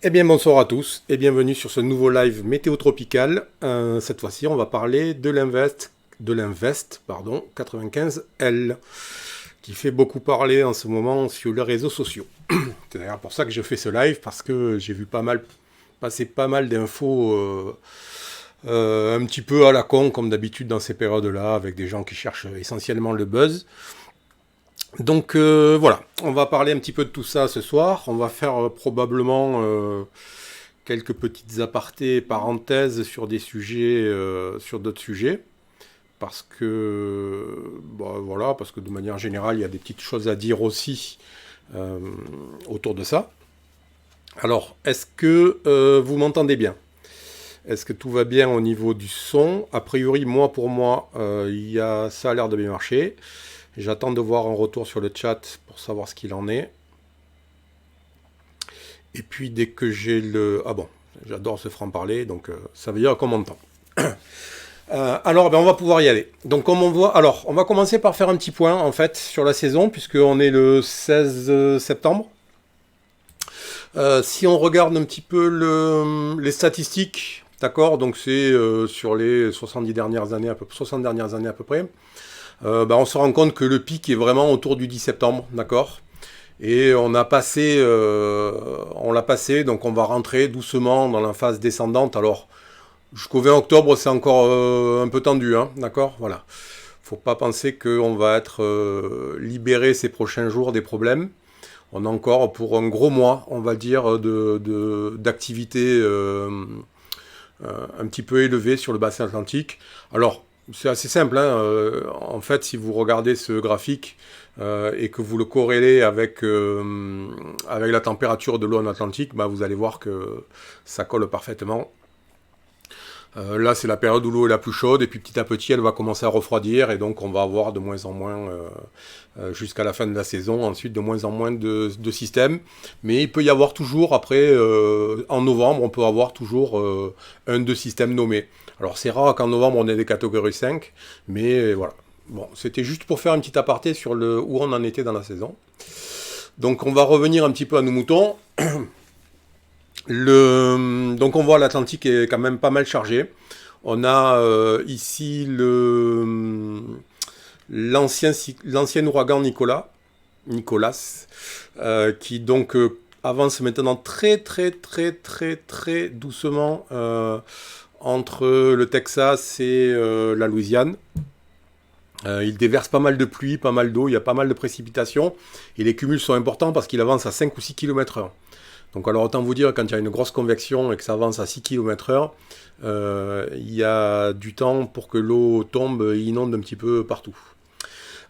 Eh bien bonsoir à tous et bienvenue sur ce nouveau live météo tropical. Cette fois-ci on va parler de l'Invest 95L qui fait beaucoup parler en ce moment sur les réseaux sociaux. C'est d'ailleurs pour ça que je fais ce live parce que j'ai vu passer pas mal d'infos un petit peu à la con comme d'habitude dans ces périodes-là avec des gens qui cherchent essentiellement le buzz. Donc voilà, on va parler un petit peu de tout ça ce soir. On va faire probablement quelques petites apartés, parenthèses sur des sujets, sur d'autres sujets, parce que, bah, voilà, parce que de manière générale, il y a des petites choses à dire aussi euh, autour de ça. Alors, est-ce que vous m'entendez bien? Est-ce que tout va bien au niveau du son? A priori, pour moi, ça a l'air de bien marcher. J'attends de voir un retour sur le chat pour savoir ce qu'il en est. Et puis dès que j'ai le... Ah bon, j'adore ce franc-parler, donc ça veut dire qu'on m'entend. Alors, on va pouvoir y aller. Donc comme on voit... Alors, on va commencer par faire un petit point, en fait, sur la saison, puisqu'on est le 16 septembre. Si on regarde un petit peu les statistiques, d'accord, donc c'est sur les 70 dernières années, 60 dernières années à peu près, on se rend compte que le pic est vraiment autour du 10 septembre, d'accord. Et on l'a passé, donc on va rentrer doucement dans la phase descendante. Alors, jusqu'au 20 octobre, c'est encore un peu tendu, hein, d'accord. Voilà. Faut pas penser qu'on va être libéré ces prochains jours des problèmes. On a encore pour un gros mois, on va dire, d'activité un petit peu élevée sur le bassin atlantique. Alors, c'est assez simple, hein. En fait, si vous regardez ce graphique et que vous le corrélez avec la température de l'eau en Atlantique, vous allez voir que ça colle parfaitement. Là, c'est la période où l'eau est la plus chaude, et puis petit à petit, elle va commencer à refroidir, et donc on va avoir de moins en moins, jusqu'à la fin de la saison, ensuite de moins en moins de systèmes. Mais il peut y avoir toujours, après, en novembre, on peut avoir toujours un de systèmes nommés. Alors c'est rare qu'en novembre, on ait des catégories 5, mais voilà. Bon, c'était juste pour faire un petit aparté sur où on en était dans la saison. Donc on va revenir un petit peu à nos moutons. Donc on voit l'Atlantique est quand même pas mal chargé. On a ici l'ancien ouragan Nicolas, qui donc avance maintenant très très très très très doucement entre le Texas et la Louisiane. Il déverse pas mal de pluie, pas mal d'eau, il y a pas mal de précipitations, et les cumuls sont importants parce qu'il avance à 5 ou 6 km/h. Donc alors autant vous dire, quand il y a une grosse convection et que ça avance à 6 km/h, il y a du temps pour que l'eau tombe et inonde un petit peu partout.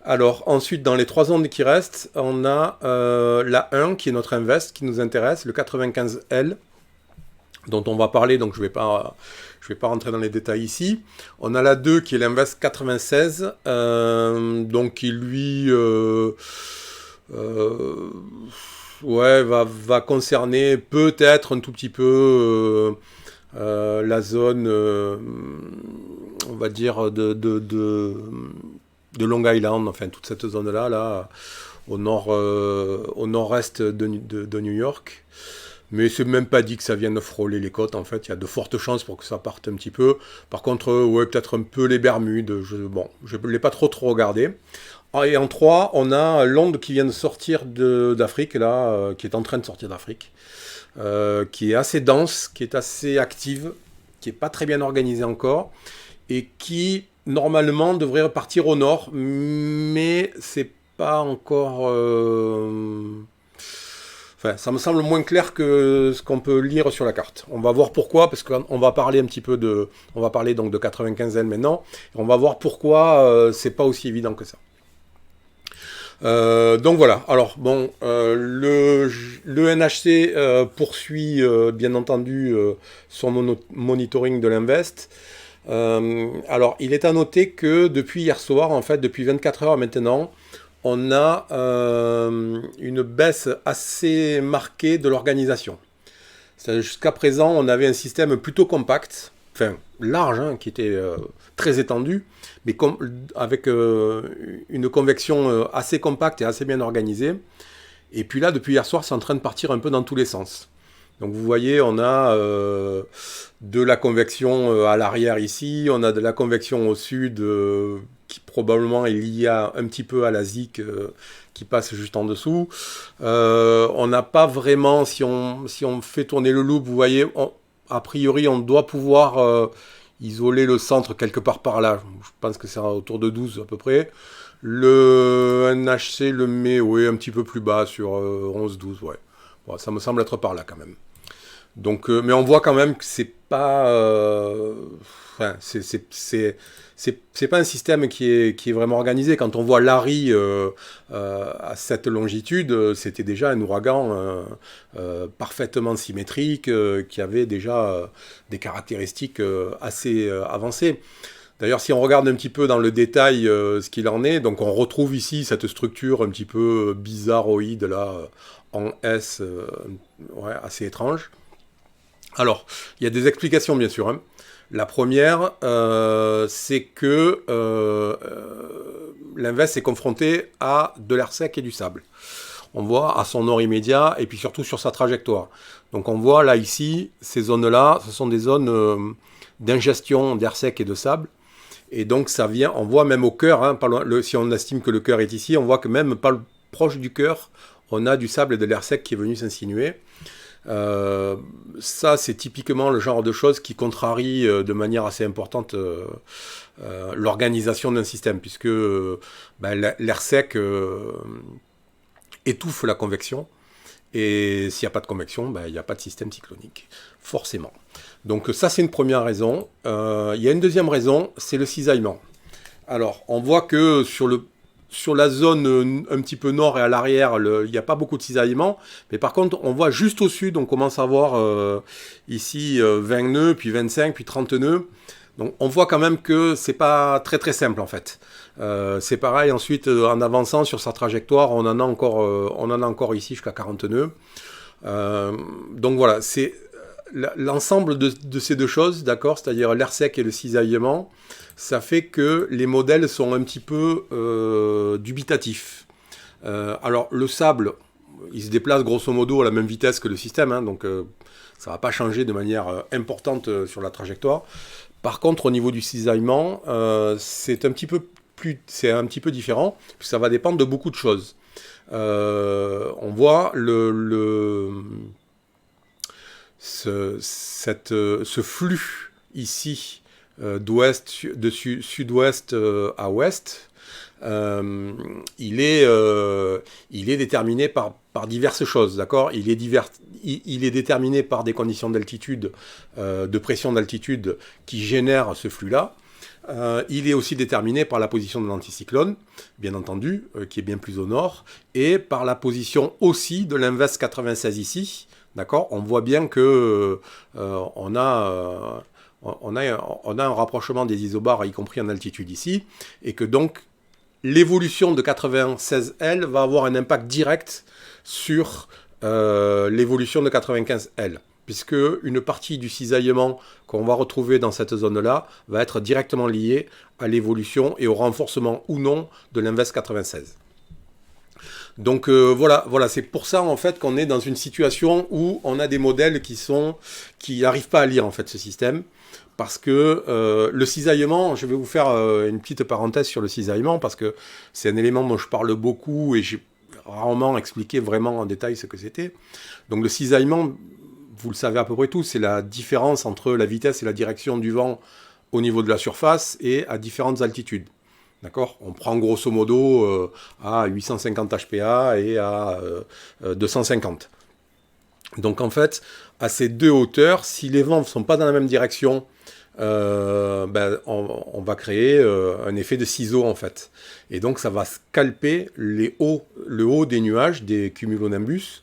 Alors ensuite, dans les 3 ondes qui restent, on a la 1 qui est notre Invest, qui nous intéresse, le 95L, dont on va parler, donc je vais pas rentrer dans les détails ici. On a la 2 qui est l'Invest 96, donc qui lui... va concerner peut-être un tout petit peu la zone, on va dire, de Long Island, enfin toute cette zone-là, là, au nord-est de New York. Mais c'est même pas dit que ça vienne frôler les côtes, en fait. Il y a de fortes chances pour que ça parte un petit peu. Par contre, peut-être un peu les Bermudes. Je ne l'ai pas trop regardé. Et en 3, on a l'onde qui vient de sortir d'Afrique, là, qui est en train de sortir d'Afrique, qui est assez dense, qui est assez active, qui n'est pas très bien organisée encore, et qui, normalement, devrait repartir au nord, mais c'est pas encore... Enfin, ça me semble moins clair que ce qu'on peut lire sur la carte. On va voir pourquoi, parce qu'on va parler un petit peu on va parler donc de 95N maintenant, et on va voir pourquoi c'est pas aussi évident que ça. Donc voilà, alors bon, le NHC poursuit bien entendu son monitoring de l'Invest. Alors il est à noter que depuis hier soir, en fait depuis 24 heures maintenant, on a une baisse assez marquée de l'organisation. Jusqu'à présent, on avait un système plutôt compact, enfin large, hein, qui était très étendu, mais avec une convection assez compacte et assez bien organisée. Et puis là, depuis hier soir, c'est en train de partir un peu dans tous les sens. Donc vous voyez, on a de la convection à l'arrière ici, on a de la convection au sud qui probablement est liée un petit peu à la zik qui passe juste en dessous. On n'a pas vraiment, si on fait tourner le loop, vous voyez, a priori on doit pouvoir isoler le centre quelque part par là. Je pense que c'est autour de 12 à peu près. Le NHC le met un petit peu plus bas sur 11-12, ouais. Bon, ça me semble être par là quand même. Donc, mais on voit quand même que c'est pas, enfin, c'est pas un système qui est vraiment organisé. Quand on voit Larry à cette longitude, c'était déjà un ouragan parfaitement symétrique qui avait déjà des caractéristiques assez avancées. D'ailleurs, si on regarde un petit peu dans le détail ce qu'il en est, donc on retrouve ici cette structure un petit peu bizarroïde là en S, ouais, assez étrange. Alors, il y a des explications bien sûr, hein. La première, c'est que l'Invest est confronté à de l'air sec et du sable. On voit à son nord immédiat et puis surtout sur sa trajectoire. Donc on voit là ici, ces zones-là, ce sont des zones d'ingestion d'air sec et de sable. Et donc ça vient, on voit même au cœur, hein, si on estime que le cœur est ici, on voit que même pas proche du cœur, on a du sable et de l'air sec qui est venu s'insinuer. Ça, c'est typiquement le genre de choses qui contrarie de manière assez importante l'organisation d'un système, puisque l'air sec étouffe la convection, et s'il n'y a pas de convection, il n'y a pas de système cyclonique, forcément. Donc ça, c'est une première raison. Il y a une deuxième raison, c'est le cisaillement. Alors, on voit que sur la zone un petit peu nord et à l'arrière, il n'y a pas beaucoup de cisaillement. Mais par contre, on voit juste au sud, on commence à voir ici 20 nœuds, puis 25, puis 30 nœuds. Donc on voit quand même que c'est pas très très simple en fait. C'est pareil ensuite en avançant sur sa trajectoire, on en a encore ici jusqu'à 40 nœuds. Donc voilà, c'est l'ensemble de ces deux choses, d'accord, c'est-à-dire l'air sec et le cisaillement, ça fait que les modèles sont un petit peu dubitatifs. Alors le sable, il se déplace grosso modo à la même vitesse que le système, hein, donc ça ne va pas changer de manière importante sur la trajectoire. Par contre, au niveau du cisaillement, c'est un petit peu différent, puis ça va dépendre de beaucoup de choses. On voit ce flux ici de sud-ouest à ouest, il est déterminé par diverses choses, d'accord ? Il est déterminé par des conditions d'altitude, de pression d'altitude qui génèrent ce flux-là. Il est aussi déterminé par la position de l'anticyclone, bien entendu, qui est bien plus au nord, et par la position aussi de l'Invest 96 ici, d'accord ? On voit bien que on a un rapprochement des isobars, y compris en altitude ici, et que donc l'évolution de 96L va avoir un impact direct sur l'évolution de 95L, puisque une partie du cisaillement qu'on va retrouver dans cette zone-là va être directement liée à l'évolution et au renforcement ou non de l'Invest 96. Donc voilà, c'est pour ça en fait qu'on est dans une situation où on a des modèles qui n'arrivent pas à lire en fait ce système. Parce que le cisaillement, je vais vous faire une petite parenthèse sur le cisaillement, parce que c'est un élément dont je parle beaucoup et j'ai rarement expliqué vraiment en détail ce que c'était. Donc le cisaillement, vous le savez à peu près tous, c'est la différence entre la vitesse et la direction du vent au niveau de la surface et à différentes altitudes. D'accord ? On prend grosso modo à 850 HPA et à 250. Donc en fait, à ces deux hauteurs, si les vents ne sont pas dans la même direction, on va créer un effet de ciseau en fait. Et donc ça va scalper le haut des nuages, des cumulonimbus,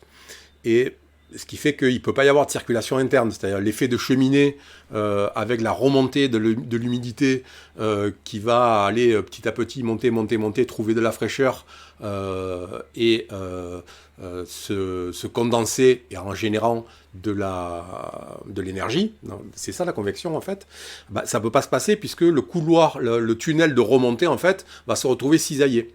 et ce qui fait qu'il ne peut pas y avoir de circulation interne, c'est-à-dire l'effet de cheminée avec la remontée de l'humidité qui va aller petit à petit monter, trouver de la fraîcheur et se condenser et en générant de l'énergie. C'est ça la convection en fait. Ça ne peut pas se passer puisque le couloir, le tunnel de remontée en fait va se retrouver cisaillé.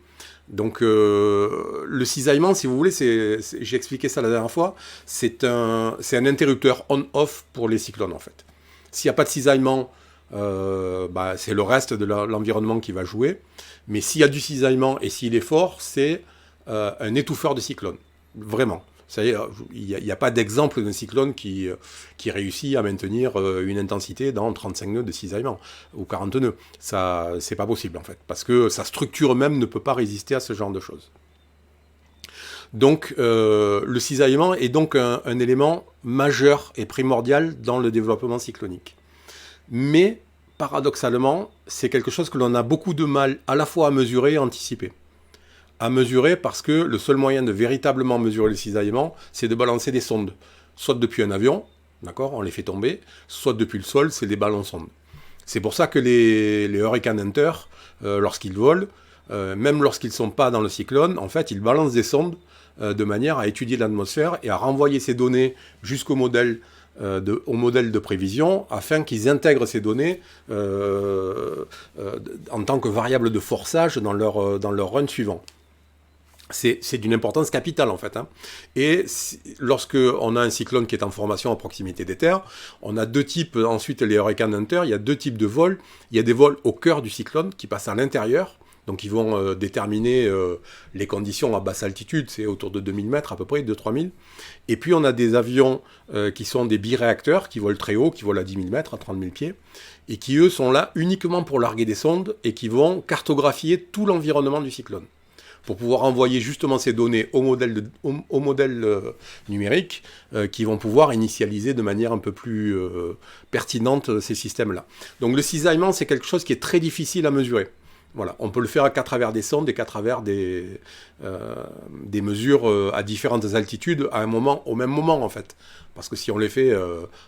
Donc le cisaillement, si vous voulez, j'ai expliqué ça la dernière fois, c'est un interrupteur on-off pour les cyclones en fait. S'il n'y a pas de cisaillement, c'est le reste de l'environnement qui va jouer. Mais s'il y a du cisaillement et s'il est fort, c'est un étouffeur de cyclone. Vraiment. Il n'y a pas d'exemple d'un cyclone qui réussit à maintenir une intensité dans 35 nœuds de cisaillement ou 40 nœuds. Ça, c'est pas possible en fait, parce que sa structure même ne peut pas résister à ce genre de choses. Donc le cisaillement est donc un élément majeur et primordial dans le développement cyclonique. Mais paradoxalement, c'est quelque chose que l'on a beaucoup de mal à la fois à mesurer et à anticiper. À mesurer parce que le seul moyen de véritablement mesurer le cisaillement, c'est de balancer des sondes. Soit depuis un avion, d'accord, on les fait tomber, soit depuis le sol, c'est des ballons sondes. C'est pour ça que les Hurricane Hunter, lorsqu'ils volent, même lorsqu'ils ne sont pas dans le cyclone, en fait, ils balancent des sondes de manière à étudier l'atmosphère et à renvoyer ces données jusqu'au modèle au modèle de prévision afin qu'ils intègrent ces données en tant que variable de forçage dans leur run suivant. C'est d'une importance capitale en fait. Hein. Et lorsque on a un cyclone qui est en formation à proximité des terres, on a deux types, ensuite les Hurricane Hunter, il y a deux types de vols. Il y a des vols au cœur du cyclone qui passent à l'intérieur. Donc ils vont déterminer les conditions à basse altitude, c'est autour de 2000 mètres à peu près, 2-3000. Et puis on a des avions qui sont des biréacteurs, qui volent très haut, qui volent à 10 000 mètres, à 30 000 pieds, et qui eux sont là uniquement pour larguer des sondes et qui vont cartographier tout l'environnement du cyclone, pour pouvoir envoyer justement ces données au modèle numérique qui vont pouvoir initialiser de manière un peu plus pertinente ces systèmes-là. Donc le cisaillement, c'est quelque chose qui est très difficile à mesurer. Voilà, on peut le faire qu'à travers des sondes et qu'à travers des mesures à différentes altitudes au même moment en fait. Parce que si on les fait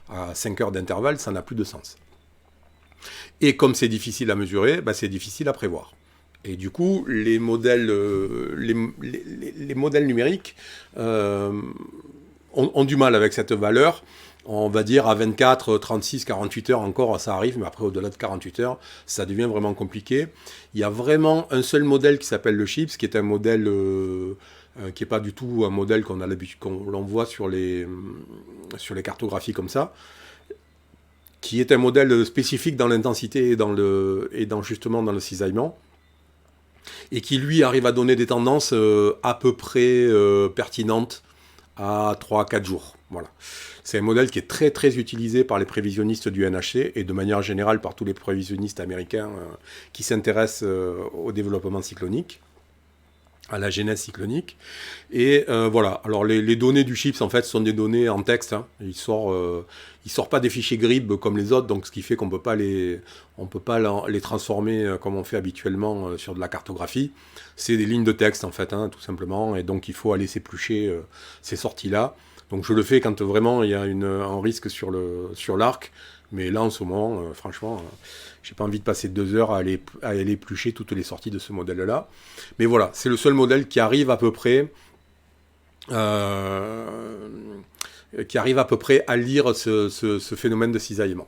à 5 heures d'intervalle, ça n'a plus de sens. Et comme c'est difficile à mesurer, c'est difficile à prévoir. Et du coup, les modèles numériques ont du mal avec cette valeur. On va dire à 24, 36, 48 heures encore, ça arrive, mais après au-delà de 48 heures, ça devient vraiment compliqué. Il y a vraiment un seul modèle qui s'appelle le CHIPS, qui est un modèle qui n'est pas du tout un modèle qu'on voit sur les cartographies comme ça, qui est un modèle spécifique dans l'intensité et justement dans le cisaillement, et qui lui arrive à donner des tendances à peu près pertinentes à 3-4 jours. Voilà. C'est un modèle qui est très très utilisé par les prévisionnistes du NHC et de manière générale par tous les prévisionnistes américains qui s'intéressent au développement cyclonique, à la genèse cyclonique. Et voilà, alors les données du CHIPS en fait sont des données en texte, hein. Il sort pas des fichiers GRIB comme les autres, donc ce qui fait qu'on peut pas les transformer comme on fait habituellement sur de la cartographie. C'est des lignes de texte en fait, hein, tout simplement, et donc il faut aller s'éplucher ces sorties-là. Donc je le fais quand vraiment il y a un risque sur l'arc, mais là en ce moment, franchement, j'ai pas envie de passer 2 heures à aller éplucher toutes les sorties de ce modèle-là. Mais voilà, c'est le seul modèle qui arrive à peu près à lire ce phénomène de cisaillement.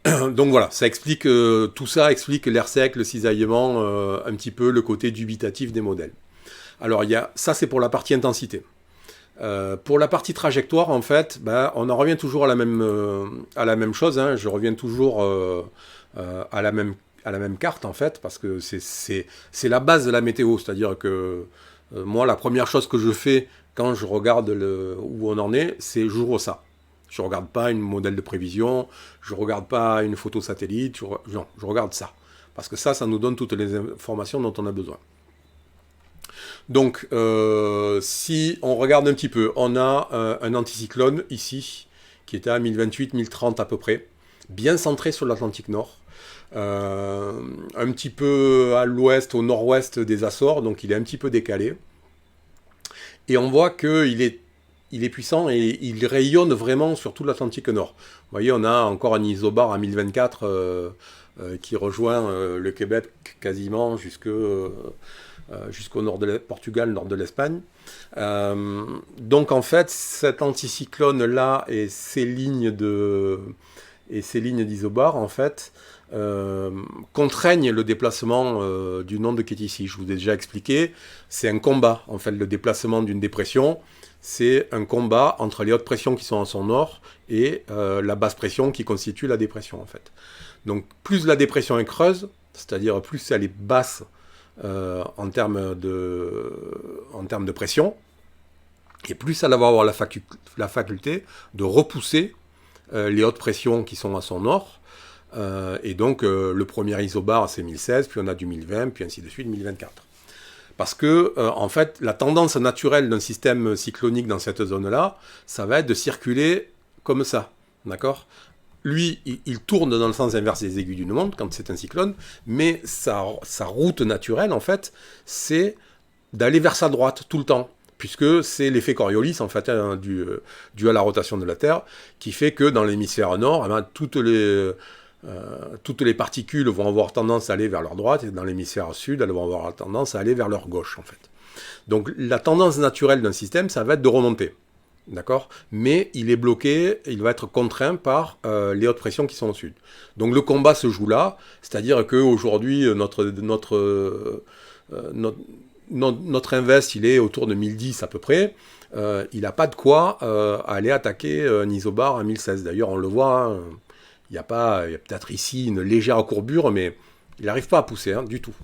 Donc voilà, ça explique tout ça explique l'air sec, le cisaillement, un petit peu le côté dubitatif des modèles. Alors ça c'est pour la partie intensité. Pour la partie trajectoire, en fait, on en revient toujours à la même chose. Hein. Je reviens toujours à la même carte, en fait, parce que c'est la base de la météo. C'est-à-dire que moi, la première chose que je fais quand je regarde où on en est, c'est j'ouvre ça. Je ne regarde pas un modèle de prévision, je ne regarde pas une photo satellite, je regarde ça. Parce que ça nous donne toutes les informations dont on a besoin. Donc, si on regarde un petit peu, on a un anticyclone ici, qui était à 1028-1030 à peu près, bien centré sur l'Atlantique Nord, un petit peu à l'ouest, au nord-ouest des Açores, donc il est un petit peu décalé. Et on voit qu'il est puissant et il rayonne vraiment sur tout l'Atlantique Nord. Vous voyez, on a encore un isobar à 1024 qui rejoint le Québec quasiment jusqu'au nord de Portugal, nord de l'Espagne. Donc en fait, cet anticyclone-là et ces lignes et ces lignes d'isobars, en fait, contraignent le déplacement du node qui est ici. Je vous ai déjà expliqué, c'est un combat, en fait, le déplacement d'une dépression, c'est un combat entre les hautes pressions qui sont en son nord et la basse pression qui constitue la dépression, en fait. Donc, plus la dépression est creuse, c'est-à-dire plus elle est basse en termes de pression, et plus elle va avoir la faculté de repousser les hautes pressions qui sont à son nord. Et donc, le premier isobar, c'est 1016, puis on a du 1020, puis ainsi de suite, 1024. Parce que, en fait, la tendance naturelle d'un système cyclonique dans cette zone-là, ça va être de circuler comme ça, d'accord ? Lui, il tourne dans le sens inverse des aiguilles d'une montre quand c'est un cyclone, mais sa route naturelle, en fait, c'est d'aller vers sa droite tout le temps, puisque c'est l'effet Coriolis, en fait, hein, dû à la rotation de la Terre, qui fait que dans l'hémisphère nord, eh ben, toutes les particules vont avoir tendance à aller vers leur droite, et dans l'hémisphère sud, elles vont avoir tendance à aller vers leur gauche, en fait. Donc la tendance naturelle d'un système, ça va être de remonter. D'accord ? Mais il est bloqué, il va être contraint par les hautes pressions qui sont au sud. Donc le combat se joue là, c'est-à-dire qu'aujourd'hui, notre invest, il est autour de 1010 à peu près. Il n'a pas de quoi aller attaquer un isobar à 1016. D'ailleurs, on le voit, hein, il y a peut-être ici une légère courbure, mais il n'arrive pas à pousser, hein, du tout.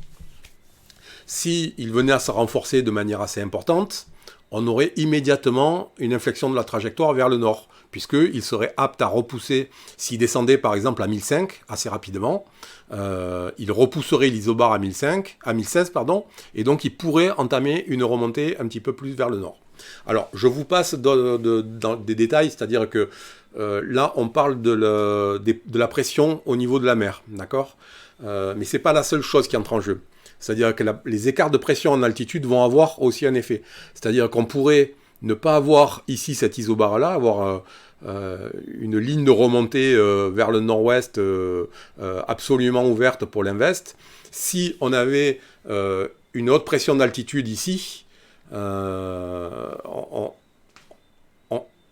S'il venait à se renforcer de manière assez importante, on aurait immédiatement une inflexion de la trajectoire vers le nord, puisqu'il serait apte à repousser, s'il descendait par exemple à 1005, assez rapidement, il repousserait l'isobar à 1016, et donc il pourrait entamer une remontée un petit peu plus vers le nord. Alors, je vous passe dans des détails, c'est-à-dire que là, on parle de la pression au niveau de la mer, d'accord ? Mais ce n'est pas la seule chose qui entre en jeu. C'est-à-dire que les écarts de pression en altitude vont avoir aussi un effet. C'est-à-dire qu'on pourrait ne pas avoir ici cet isobar-là, avoir une ligne de remontée vers le nord-ouest absolument ouverte pour l'invest. Si on avait une haute pression d'altitude ici,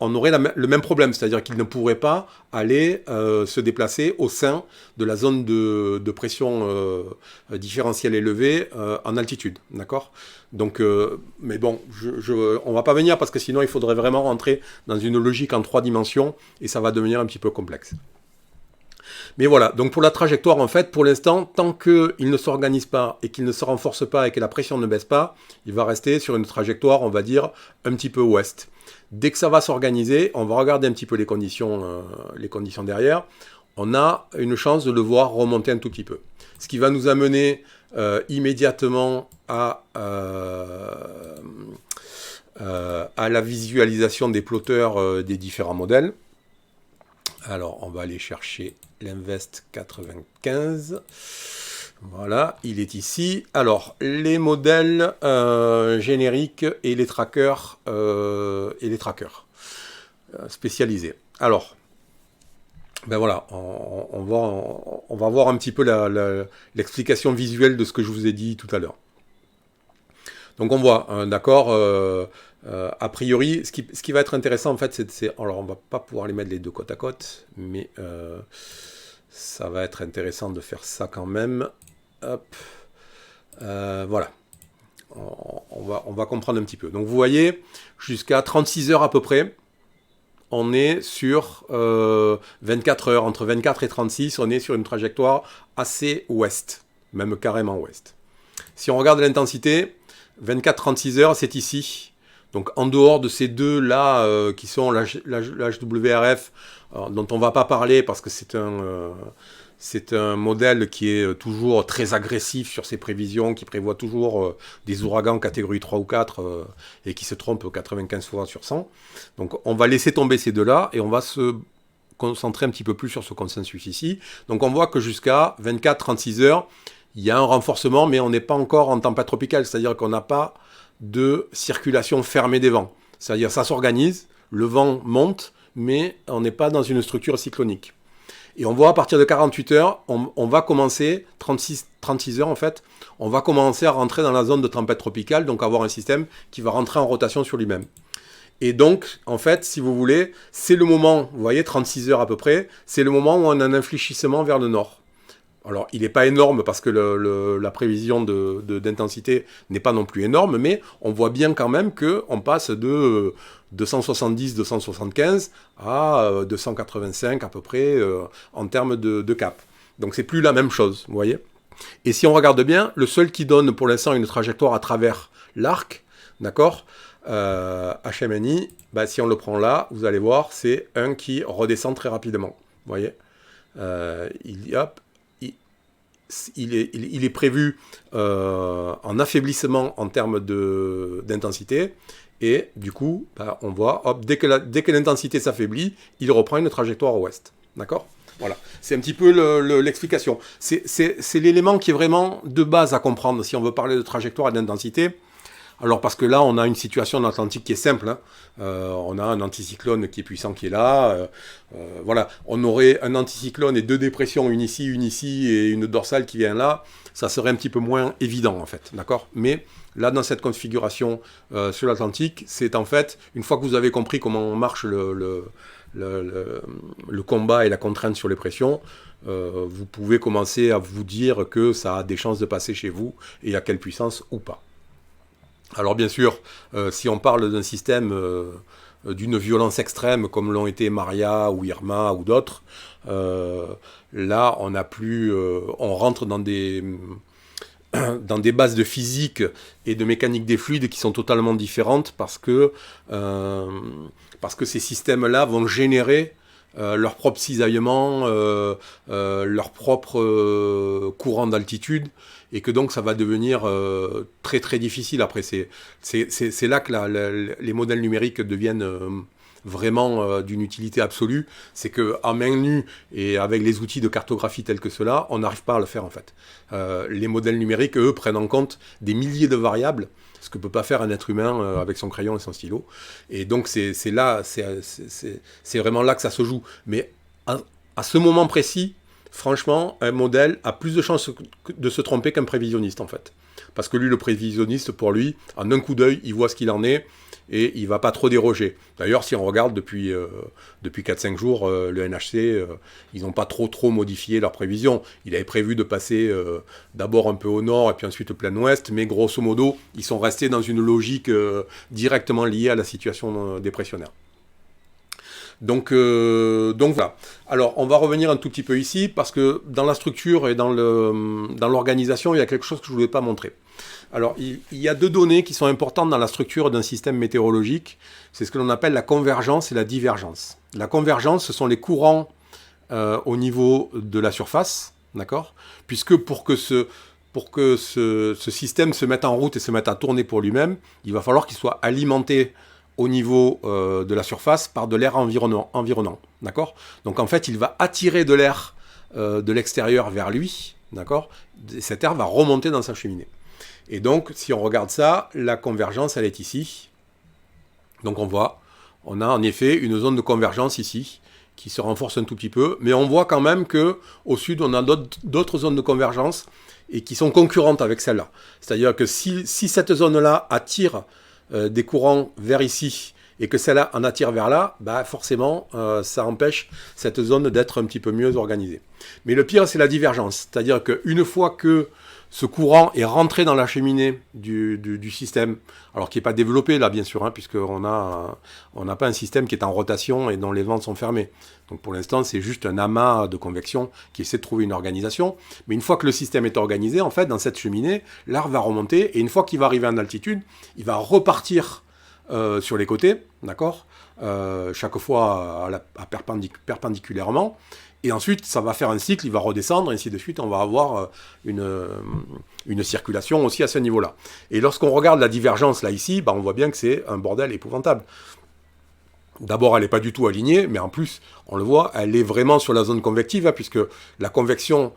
on aurait le même problème, c'est-à-dire qu'il ne pourrait pas aller se déplacer au sein de la zone de pression différentielle élevée en altitude, d'accord ? Donc, mais bon, on ne va pas venir parce que sinon il faudrait vraiment rentrer dans une logique en 3 dimensions et ça va devenir un petit peu complexe. Mais voilà, donc pour la trajectoire, en fait, pour l'instant, tant qu'il ne s'organise pas et qu'il ne se renforce pas et que la pression ne baisse pas, il va rester sur une trajectoire, on va dire, un petit peu ouest. Dès que ça va s'organiser, on va regarder un petit peu les conditions derrière, on a une chance de le voir remonter un tout petit peu. Ce qui va nous amener immédiatement à la visualisation des plotteurs des différents modèles. Alors, on va aller chercher l'Invest 95. Voilà, il est ici. Alors, les modèles génériques et les trackers, spécialisés. Alors, ben voilà, on va voir un petit peu l'explication visuelle de ce que je vous ai dit tout à l'heure. Donc, on voit, d'accord, a priori, ce qui va être intéressant, en fait, alors, on ne va pas pouvoir les mettre les deux côte à côte, mais ça va être intéressant de faire ça quand même. Hop, voilà, on va comprendre un petit peu. Donc vous voyez, jusqu'à 36 heures à peu près, on est sur 24 heures, entre 24 et 36, on est sur une trajectoire assez ouest, même carrément ouest. Si on regarde l'intensité, 24-36 heures, c'est ici. Donc en dehors de ces deux-là, qui sont l'HWRF, dont on ne va pas parler parce que c'est un modèle qui est toujours très agressif sur ses prévisions, qui prévoit toujours des ouragans catégorie 3 ou 4 et qui se trompe 95 fois sur 100. Donc on va laisser tomber ces deux-là et on va se concentrer un petit peu plus sur ce consensus ici. Donc on voit que jusqu'à 24-36 heures, il y a un renforcement, mais on n'est pas encore en tempête tropicale, c'est-à-dire qu'on n'a pas de circulation fermée des vents. C'est-à-dire ça s'organise, le vent monte, mais on n'est pas dans une structure cyclonique. Et on voit à partir de 48 heures, on va commencer, 36 heures en fait, on va commencer à rentrer dans la zone de tempête tropicale, donc avoir un système qui va rentrer en rotation sur lui-même. Et donc, en fait, si vous voulez, c'est le moment, vous voyez, 36 heures à peu près, c'est le moment où on a un infléchissement vers le nord. Alors, il n'est pas énorme parce que la prévision d'intensité n'est pas non plus énorme, mais on voit bien quand même qu'on passe de 270-275 à 285 à peu près en termes de cap. Donc, c'est plus la même chose, vous voyez. Et si on regarde bien, le seul qui donne pour l'instant une trajectoire à travers l'arc, d'accord, HMNI, bah, si on le prend là, vous allez voir, c'est un qui redescend très rapidement, vous voyez. Hop, il est prévu en affaiblissement en termes d'intensité. Et du coup, bah, on voit, hop, dès que l'intensité s'affaiblit, il reprend une trajectoire ouest. D'accord ? Voilà. C'est un petit peu l'explication. C'est l'élément qui est vraiment de base à comprendre si on veut parler de trajectoire et d'intensité. Alors parce que là, on a une situation dans l'Atlantique qui est simple. Hein. On a un anticyclone qui est puissant qui est là. Voilà. On aurait un anticyclone et deux dépressions, une ici et une dorsale qui vient là. Ça serait un petit peu moins évident en fait. D'accord ? Mais là, dans cette configuration sur l'Atlantique, c'est en fait, une fois que vous avez compris comment marche le combat et la contrainte sur les pressions, vous pouvez commencer à vous dire que ça a des chances de passer chez vous et à quelle puissance ou pas. Alors bien sûr, si on parle d'un système d'une violence extrême comme l'ont été Maria ou Irma ou d'autres, là on n'a plus, on rentre dans des bases de physique et de mécanique des fluides qui sont totalement différentes parce que ces systèmes-là vont générer leur propre cisaillement, leur propre courant d'altitude, et que donc ça va devenir très très difficile après. C'est là que les modèles numériques deviennent vraiment d'une utilité absolue. C'est qu'en main nue et avec les outils de cartographie tels que ceux-là, on n'arrive pas à le faire en fait. Les modèles numériques, eux, prennent en compte des milliers de variables, ce que peut pas faire un être humain avec son crayon et son stylo. Et donc c'est vraiment là que ça se joue. Mais à ce moment précis, franchement, un modèle a plus de chances de se tromper qu'un prévisionniste en fait. Parce que lui, le prévisionniste, pour lui, en un coup d'œil, il voit ce qu'il en est et il ne va pas trop déroger. D'ailleurs, si on regarde depuis 4-5 jours, le NHC, ils n'ont pas trop modifié leurs prévisions. Il avait prévu de passer d'abord un peu au nord et puis ensuite au plein ouest, mais grosso modo, ils sont restés dans une logique directement liée à la situation dépressionnaire. Donc voilà. Alors, on va revenir un tout petit peu ici, parce que dans la structure et dans l'organisation, il y a quelque chose que je ne voulais pas montrer. Alors, il y a deux données qui sont importantes dans la structure d'un système météorologique. C'est ce que l'on appelle la convergence et la divergence. La convergence, ce sont les courants au niveau de la surface, d'accord ? Puisque pour que ce système se mette en route et se mette à tourner pour lui-même, il va falloir qu'il soit alimenté au niveau de la surface par de l'air environnant, d'accord ? Donc en fait, il va attirer de l'air de l'extérieur vers lui, d'accord ? Cet air va remonter dans sa cheminée. Et donc, si on regarde ça, la convergence, elle est ici. Donc on a en effet une zone de convergence ici, qui se renforce un tout petit peu, mais on voit quand même qu'au sud, on a d'autres zones de convergence, et qui sont concurrentes avec celle-là. C'est-à-dire que si cette zone-là attire des courants vers ici, et que celle-là en attire vers là, bah forcément, ça empêche cette zone d'être un petit peu mieux organisée. Mais le pire, c'est la divergence. C'est-à-dire qu'une fois que ce courant est rentré dans la cheminée du système, alors qui n'est pas développé là, bien sûr, hein, puisqu'on n'a pas un système qui est en rotation et dont les vents sont fermés. Donc pour l'instant, c'est juste un amas de convection qui essaie de trouver une organisation. Mais une fois que le système est organisé, en fait, dans cette cheminée, l'air va remonter, et une fois qu'il va arriver en altitude, il va repartir sur les côtés, d'accord, chaque fois perpendiculairement, et ensuite ça va faire un cycle, il va redescendre, et ainsi de suite, on va avoir une circulation aussi à ce niveau-là. Et lorsqu'on regarde la divergence là ici, bah, on voit bien que c'est un bordel épouvantable. D'abord, elle n'est pas du tout alignée, mais en plus, on le voit, elle est vraiment sur la zone convective, hein, puisque la convection,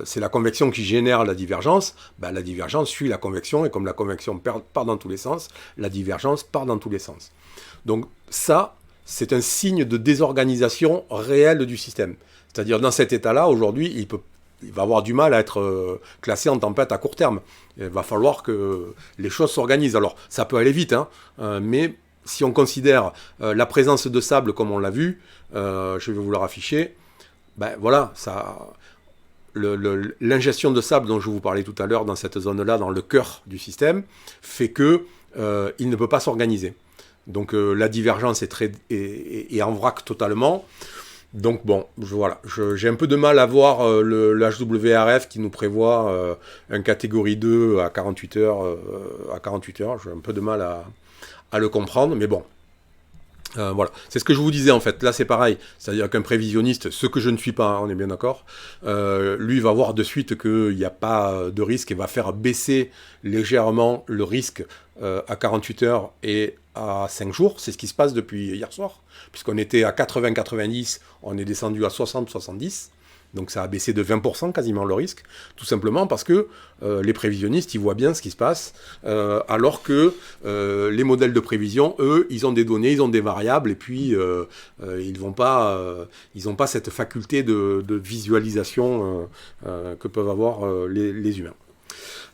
c'est la convection qui génère la divergence. Ben, la divergence suit la convection, et comme la convection part dans tous les sens, la divergence part dans tous les sens. Donc ça, c'est un signe de désorganisation réelle du système. C'est-à-dire, dans cet état-là, aujourd'hui, il va avoir du mal à être classé en tempête à court terme. Il va falloir que les choses s'organisent. Alors, ça peut aller vite, hein, mais si on considère la présence de sable comme on l'a vu, je vais vous le rafficher, ben voilà, l'ingestion de sable dont je vous parlais tout à l'heure dans cette zone-là, dans le cœur du système, fait que il ne peut pas s'organiser. Donc la divergence est en vrac totalement. Donc bon, voilà, j'ai un peu de mal à voir le HWRF qui nous prévoit un catégorie 2 à 48 heures. J'ai un peu de mal à le comprendre, mais bon. Voilà, c'est ce que je vous disais en fait. Là c'est pareil, c'est-à-dire qu'un prévisionniste, ce que je ne suis pas, hein, on est bien d'accord, lui va voir de suite qu'il n'y a pas de risque et va faire baisser légèrement le risque à 48 heures et à 5 jours. C'est ce qui se passe depuis hier soir, puisqu'on était à 80-90, on est descendu à 60-70. Donc ça a baissé de 20% quasiment le risque, tout simplement parce que les prévisionnistes, ils voient bien ce qui se passe, alors que les modèles de prévision, eux, ils ont des données, ils ont des variables, et puis ils n'ont pas cette faculté de visualisation que peuvent avoir les humains.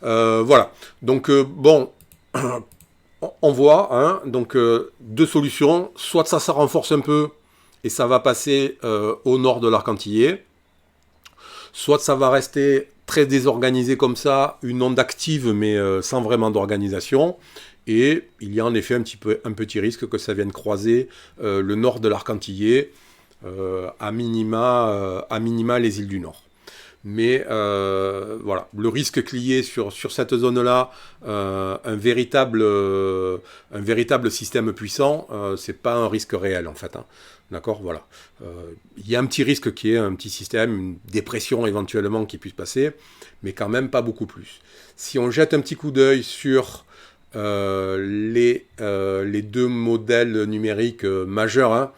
Voilà, donc bon, on voit, hein, donc deux solutions, soit ça renforce un peu, et ça va passer au nord de l'Arc-en-Tillet, soit ça va rester très désorganisé comme ça, une onde active mais sans vraiment d'organisation. Et il y a en effet un petit risque que ça vienne croiser le nord de l'Arc-en-Tillet, à minima les îles du Nord. Mais voilà, le risque qu'il y ait sur cette zone-là, un véritable système puissant, c'est pas un risque réel en fait. Hein. D'accord, voilà. Il y a un petit risque qui est un petit système, une dépression éventuellement qui puisse passer, mais quand même pas beaucoup plus. Si on jette un petit coup d'œil sur les deux modèles numériques majeurs, hein,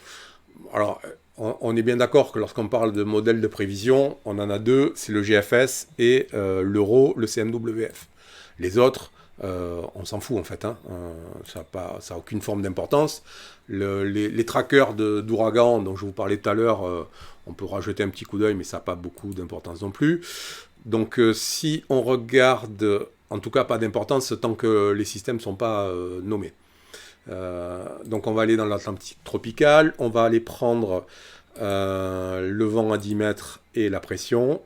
alors on est bien d'accord que lorsqu'on parle de modèles de prévision, on en a deux, c'est le GFS et l'euro, le CMWF. Les autres, on s'en fout en fait, hein. Ça n'a aucune forme d'importance. Les trackers d'ouragan dont je vous parlais tout à l'heure, on peut rajouter un petit coup d'œil, mais ça n'a pas beaucoup d'importance non plus. Donc si on regarde, en tout cas pas d'importance tant que les systèmes ne sont pas nommés. Donc on va aller dans l'Atlantique tropical, on va aller prendre le vent à 10 mètres et la pression.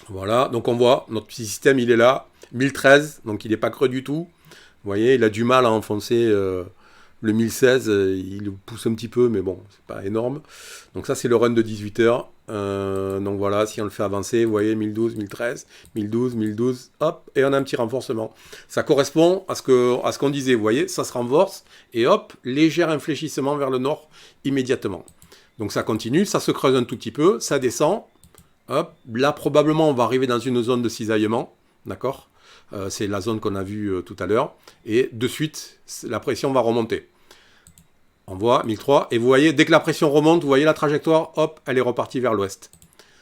Voilà, donc on voit, notre petit système il est là, 1013, donc il n'est pas creux du tout. Vous voyez, il a du mal à enfoncer le 1016, il le pousse un petit peu, mais bon, c'est pas énorme. Donc ça c'est le run de 18 heures. Donc voilà, si on le fait avancer, vous voyez, 1012, 1013, 1012, 1012, hop, et on a un petit renforcement. Ça correspond à ce qu'on disait, vous voyez, ça se renforce, et hop, léger infléchissement vers le nord immédiatement. Donc ça continue, ça se creuse un tout petit peu, ça descend, hop, là probablement on va arriver dans une zone de cisaillement, d'accord ? C'est la zone qu'on a vue tout à l'heure, et de suite, la pression va remonter. On voit 1003, et vous voyez, dès que la pression remonte, vous voyez la trajectoire, hop, elle est repartie vers l'ouest.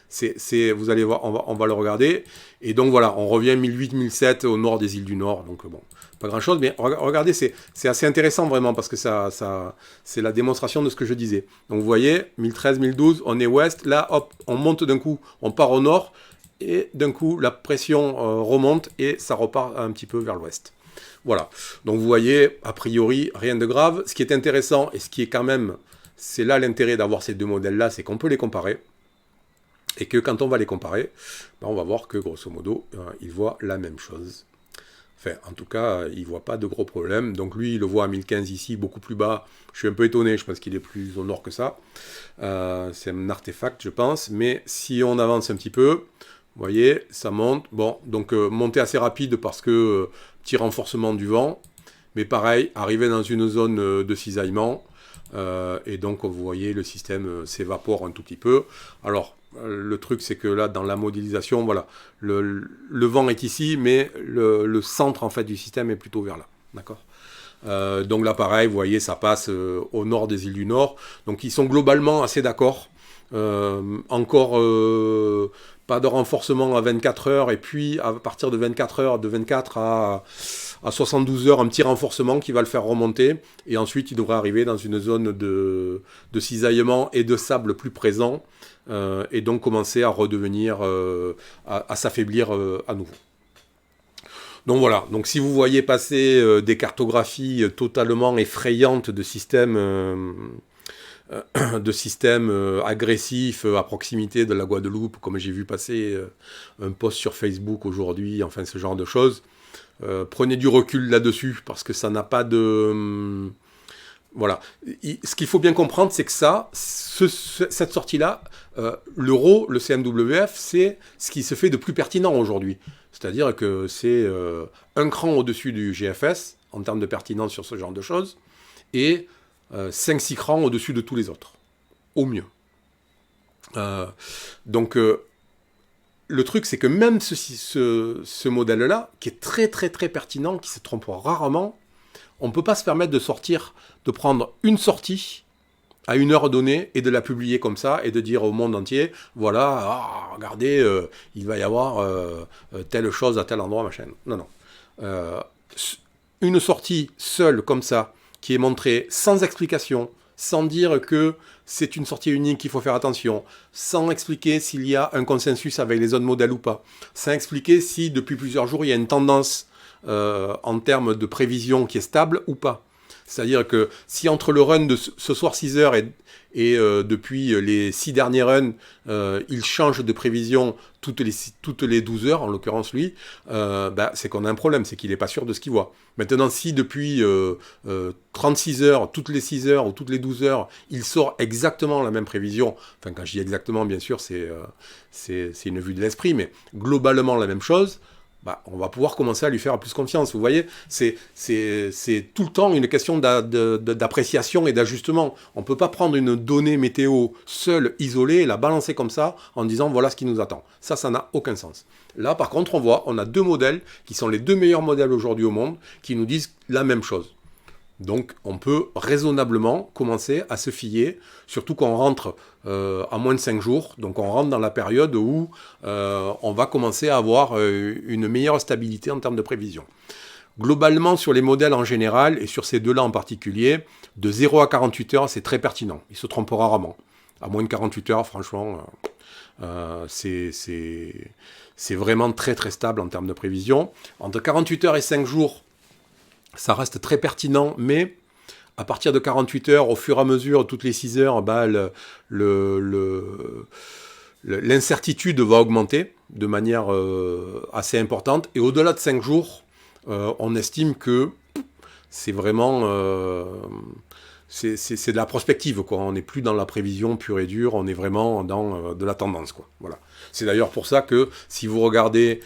Vous allez voir, on va le regarder, et donc voilà, on revient 1008, 1007 au nord des îles du Nord, donc bon, pas grand chose, mais regardez, c'est assez intéressant vraiment, parce que c'est la démonstration de ce que je disais. Donc vous voyez, 1013, 1012, on est ouest, là, hop, on monte d'un coup, on part au nord, et d'un coup, la pression remonte, et ça repart un petit peu vers l'ouest. Voilà, donc vous voyez, a priori, rien de grave. Ce qui est intéressant, et ce qui est quand même, c'est là l'intérêt d'avoir ces deux modèles-là, c'est qu'on peut les comparer, et que quand on va les comparer, ben on va voir que, grosso modo, ils voient la même chose. Enfin, en tout cas, il ne voit pas de gros problèmes. Donc lui, il le voit à 1015 ici, beaucoup plus bas. Je suis un peu étonné, je pense qu'il est plus au nord que ça. C'est un artefact, je pense. Mais si on avance un petit peu, vous voyez, ça monte. Bon, donc montée assez rapide parce que petit renforcement du vent. Mais pareil, arriver dans une zone de cisaillement. Et donc, vous voyez, le système s'évapore un tout petit peu. Alors, le truc, c'est que là, dans la modélisation, voilà, le vent est ici, mais le centre, en fait, du système est plutôt vers là. D'accord ? Donc là, pareil, vous voyez, ça passe au nord des îles du Nord. Donc, ils sont globalement assez d'accord. Encore pas de renforcement à 24 heures, et puis à partir de 24 heures, de 24 à 72 heures, un petit renforcement qui va le faire remonter, et ensuite il devrait arriver dans une zone de cisaillement et de sable plus présent, et donc commencer à redevenir, à s'affaiblir à nouveau. Donc voilà, donc si vous voyez passer des cartographies totalement effrayantes de systèmes agressifs à proximité de la Guadeloupe, comme j'ai vu passer un post sur Facebook aujourd'hui, enfin ce genre de choses, prenez du recul là-dessus, parce que ça n'a pas de... voilà. Ce qu'il faut bien comprendre, c'est que cette sortie-là, l'euro, le CMWF, c'est ce qui se fait de plus pertinent aujourd'hui. C'est-à-dire que c'est un cran au-dessus du GFS, en termes de pertinence sur ce genre de choses, et 5-6 crans au-dessus de tous les autres, au mieux. Donc, le truc, c'est que même ce modèle-là, qui est très très très pertinent, qui se trompe rarement, on ne peut pas se permettre de prendre une sortie à une heure donnée et de la publier comme ça et de dire au monde entier, voilà, regardez, il va y avoir telle chose à tel endroit, machin. Non, non. Une sortie seule comme ça, qui est montrée sans explication, sans dire que c'est une sortie unique, qu'il faut faire attention, sans expliquer s'il y a un consensus avec les autres modèles ou pas, sans expliquer si depuis plusieurs jours il y a une tendance en termes de prévision qui est stable ou pas. C'est-à-dire que si entre le run de ce soir 6 heures et depuis les 6 derniers runs, il change de prévision toutes les 12 heures, en l'occurrence lui, c'est qu'on a un problème, c'est qu'il n'est pas sûr de ce qu'il voit. Maintenant, si depuis 36 heures, toutes les 6 heures ou toutes les 12 heures, il sort exactement la même prévision, enfin quand je dis exactement, bien sûr, c'est une vue de l'esprit, mais globalement la même chose, on va pouvoir commencer à lui faire plus confiance. Vous voyez, c'est tout le temps une question d'appréciation et d'ajustement. On ne peut pas prendre une donnée météo seule, isolée, et la balancer comme ça, en disant voilà ce qui nous attend. Ça n'a aucun sens. Là, par contre, on a deux modèles, qui sont les deux meilleurs modèles aujourd'hui au monde, qui nous disent la même chose. Donc, on peut raisonnablement commencer à se fier, surtout qu'on rentre à moins de 5 jours. Donc, on rentre dans la période où on va commencer à avoir une meilleure stabilité en termes de prévision. Globalement, sur les modèles en général, et sur ces deux-là en particulier, de 0 à 48 heures, c'est très pertinent. Il se trompe rarement. À moins de 48 heures, franchement, c'est vraiment très très stable en termes de prévision. Entre 48 heures et 5 jours, ça reste très pertinent, mais à partir de 48 heures, au fur et à mesure, toutes les 6 heures, l'incertitude va augmenter de manière assez importante. Et au-delà de 5 jours, on estime que c'est vraiment... c'est de la prospective, quoi. On n'est plus dans la prévision pure et dure, on est vraiment dans de la tendance, quoi. Voilà. C'est d'ailleurs pour ça que si vous regardez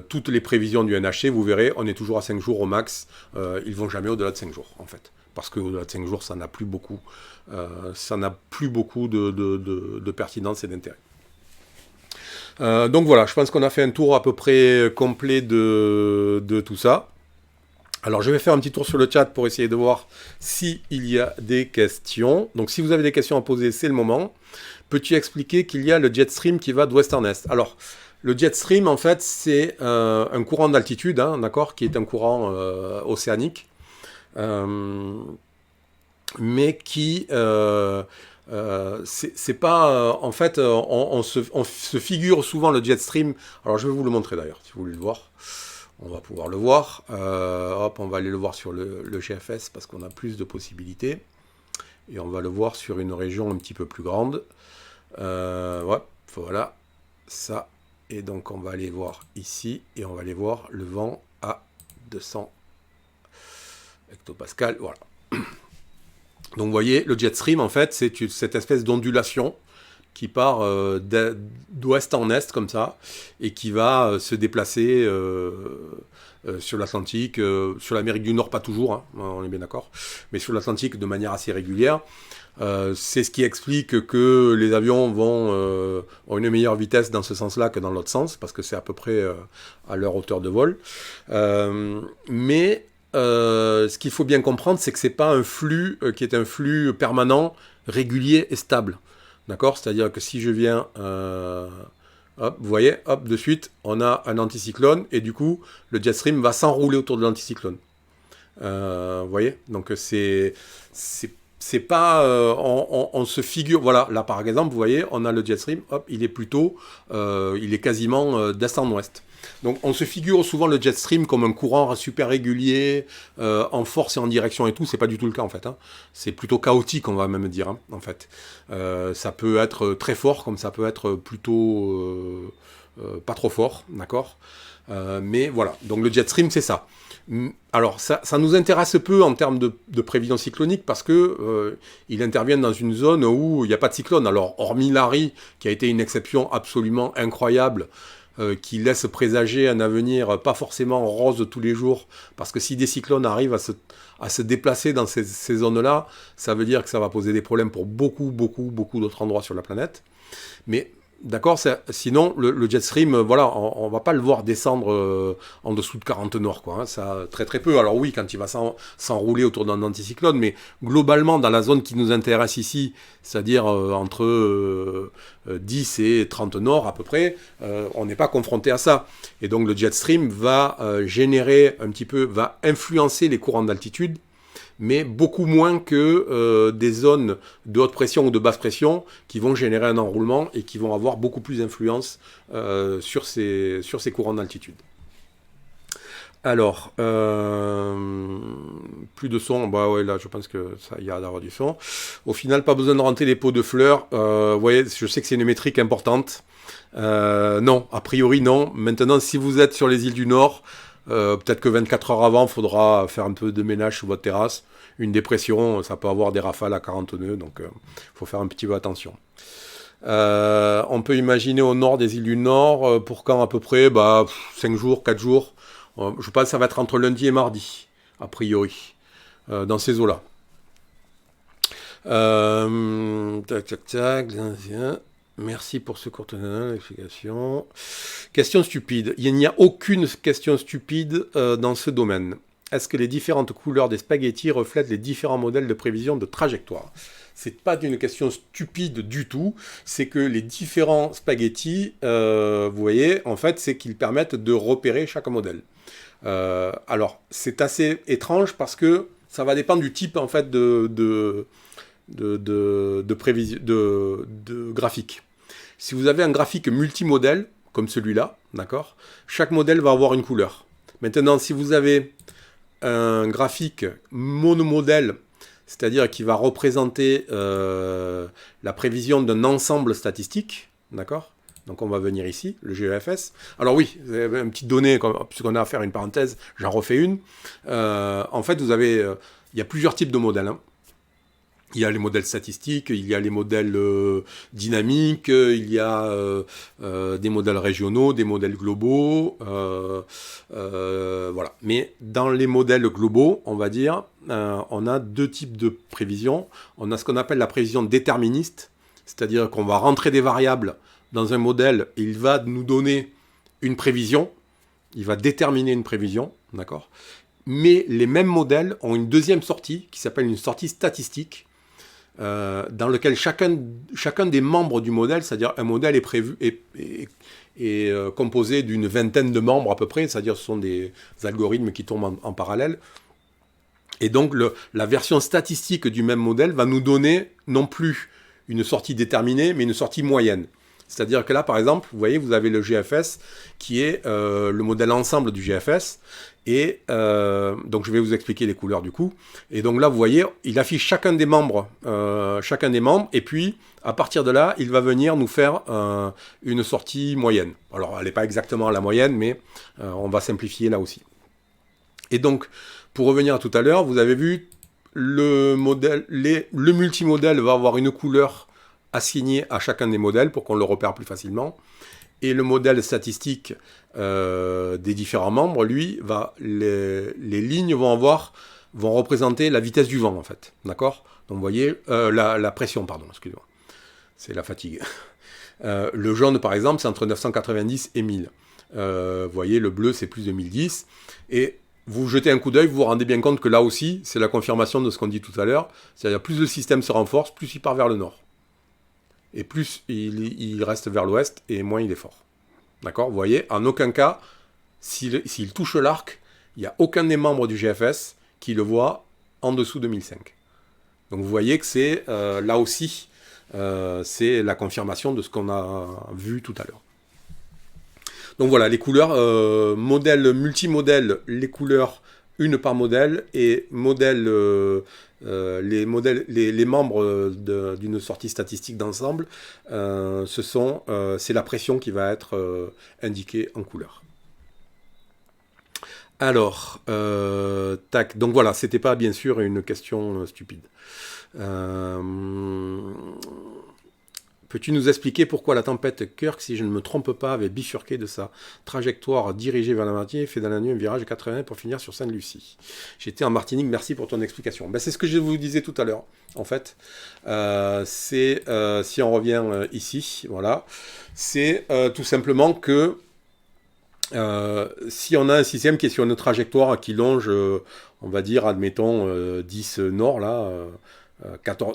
toutes les prévisions du NHC, vous verrez, on est toujours à 5 jours au max. Ils vont jamais au-delà de 5 jours, en fait. Parce qu'au-delà de 5 jours, ça n'a plus beaucoup, de pertinence et d'intérêt. Donc voilà, je pense qu'on a fait un tour à peu près complet de tout ça. Alors je vais faire un petit tour sur le chat pour essayer de voir s'il y a des questions. Donc si vous avez des questions à poser, c'est le moment. Peux-tu expliquer qu'il y a le jet stream qui va d'ouest en est? Alors le jet stream, en fait, c'est un courant d'altitude, d'accord, qui est un courant océanique, mais qui c'est pas en fait on se figure souvent le jet stream. Alors je vais vous le montrer d'ailleurs si vous voulez le voir. On va pouvoir le voir. On va aller le voir sur le GFS parce qu'on a plus de possibilités. Et on va le voir sur une région un petit peu plus grande. Voilà. Ça. Et donc on va aller voir ici. Et on va aller voir le vent à 200 hectopascales. Voilà. Donc vous voyez, le jet stream, en fait, c'est cette espèce d'ondulation qui part d'ouest en est, comme ça, et qui va se déplacer sur l'Atlantique, sur l'Amérique du Nord, pas toujours, on est bien d'accord, mais sur l'Atlantique de manière assez régulière. C'est ce qui explique que les avions ont une meilleure vitesse dans ce sens-là que dans l'autre sens, parce que c'est à peu près à leur hauteur de vol. Mais ce qu'il faut bien comprendre, c'est que c'est pas un flux qui est un flux permanent, régulier et stable. D'accord? C'est-à-dire que si je viens, vous voyez, de suite, on a un anticyclone, et du coup, le jet stream va s'enrouler autour de l'anticyclone. Vous voyez? Donc c'est c'est pas, on se figure, voilà, là par exemple, vous voyez, on a le jet stream, hop, il est plutôt, il est quasiment d'est en ouest. Donc on se figure souvent le jet stream comme un courant super régulier, en force et en direction et tout, c'est pas du tout le cas en fait. Hein. C'est plutôt chaotique, on va même dire, hein, en fait. Ça peut être très fort, comme ça peut être plutôt pas trop fort, d'accord. Mais voilà, donc le jet stream c'est ça. Alors, ça nous intéresse peu en termes de prévision cyclonique parce que il intervient dans une zone où il n'y a pas de cyclone. Alors, hormis Larry, qui a été une exception absolument incroyable, qui laisse présager un avenir pas forcément rose tous les jours, parce que si des cyclones arrivent à se déplacer dans ces zones-là, ça veut dire que ça va poser des problèmes pour beaucoup, beaucoup, beaucoup d'autres endroits sur la planète. Mais d'accord, sinon le jet stream, voilà, on va pas le voir descendre en dessous de 40 nord, quoi. Hein, ça, très très peu. Alors oui, quand il va s'enrouler autour d'un anticyclone, mais globalement dans la zone qui nous intéresse ici, c'est-à-dire entre 10 et 30 nord à peu près, on n'est pas confronté à ça. Et donc le jet stream va générer un petit peu, va influencer les courants d'altitude, mais beaucoup moins que des zones de haute pression ou de basse pression qui vont générer un enroulement et qui vont avoir beaucoup plus d'influence sur ces courants d'altitude. Alors, plus de son, bah ouais, là je pense que ça y a d'avoir du son. Au final, pas besoin de rentrer les pots de fleurs. Vous voyez, je sais que c'est une métrique importante. Non, a priori non. Maintenant, si vous êtes sur les îles du Nord, peut-être que 24 heures avant, il faudra faire un peu de ménage sur votre terrasse. Une dépression, ça peut avoir des rafales à 40 nœuds, donc il faut faire un petit peu attention. On peut imaginer au nord des îles du Nord, pour quand à peu près 5 jours, 4 jours. Je pense que ça va être entre lundi et mardi, a priori, dans ces eaux-là. Tac, tac, tac. Merci pour ce court explication. Question stupide. Il n'y a aucune question stupide dans ce domaine. Est-ce que les différentes couleurs des spaghettis reflètent les différents modèles de prévision de trajectoire? C'est pas une question stupide du tout. C'est que les différents spaghettis, vous voyez, en fait, c'est qu'ils permettent de repérer chaque modèle. Alors, c'est assez étrange parce que ça va dépendre du type en fait de prévision de graphique. Si vous avez un graphique multimodèle, comme celui-là, d'accord, chaque modèle va avoir une couleur. Maintenant, si vous avez un graphique monomodèle, c'est-à-dire qui va représenter la prévision d'un ensemble statistique, d'accord, donc on va venir ici, le GEFS. Alors oui, une petite donnée, puisqu'on a à faire une parenthèse, j'en refais une. En fait, vous avez, il y a plusieurs types de modèles, hein. Il y a les modèles statistiques, il y a les modèles dynamiques, il y a des modèles régionaux, des modèles globaux, voilà. Mais dans les modèles globaux, on va dire, on a deux types de prévisions. On a ce qu'on appelle la prévision déterministe, c'est-à-dire qu'on va rentrer des variables dans un modèle et il va nous donner une prévision, il va déterminer une prévision, d'accord ? Mais les mêmes modèles ont une deuxième sortie qui s'appelle une sortie statistique, dans lequel chacun des membres du modèle, c'est-à-dire un modèle est composé d'une vingtaine de membres à peu près, c'est-à-dire ce sont des algorithmes qui tournent en parallèle. Et donc la version statistique du même modèle va nous donner non plus une sortie déterminée, mais une sortie moyenne. C'est-à-dire que là, par exemple, vous voyez, vous avez le GFS qui est le modèle ensemble du GFS. Et donc, je vais vous expliquer les couleurs du coup. Et donc là, vous voyez, il affiche chacun des membres. Et puis, à partir de là, il va venir nous faire une sortie moyenne. Alors, elle n'est pas exactement la moyenne, mais on va simplifier là aussi. Et donc, pour revenir à tout à l'heure, vous avez vu, le multimodèle va avoir une couleur assigné à chacun des modèles pour qu'on le repère plus facilement. Et le modèle statistique des différents membres, lui, les lignes vont représenter la vitesse du vent, en fait. D'accord ? Donc, vous voyez, la pression, pardon, excusez-moi. C'est la fatigue. Le jaune, par exemple, c'est entre 990 et 1000. Vous voyez, le bleu, c'est plus de 1010. Et vous jetez un coup d'œil, vous vous rendez bien compte que là aussi, c'est la confirmation de ce qu'on dit tout à l'heure. C'est-à-dire, plus le système se renforce, plus il part vers le nord. Et plus il reste vers l'ouest, et moins il est fort. D'accord ? Vous voyez, en aucun cas, s'il touche l'arc, il n'y a aucun des membres du GFS qui le voit en dessous de 1005. Donc vous voyez que c'est là aussi, c'est la confirmation de ce qu'on a vu tout à l'heure. Donc voilà, les couleurs, modèle, multimodèle, les couleurs, une par modèle, et modèle, les membres d'une sortie statistique d'ensemble, c'est la pression qui va être indiquée en couleur. Alors, tac, donc voilà, c'était pas bien sûr une question stupide. Peux-tu nous expliquer pourquoi la tempête Kirk, si je ne me trompe pas, avait bifurqué de sa trajectoire dirigée vers la Martinique et fait dans la nuit un virage 80 pour finir sur Sainte-Lucie? J'étais en Martinique, merci pour ton explication. Ben, c'est ce que je vous disais tout à l'heure, en fait. Si on revient ici, voilà, c'est tout simplement que si on a un système qui est sur une trajectoire qui longe, on va dire, admettons, 10 nord, là,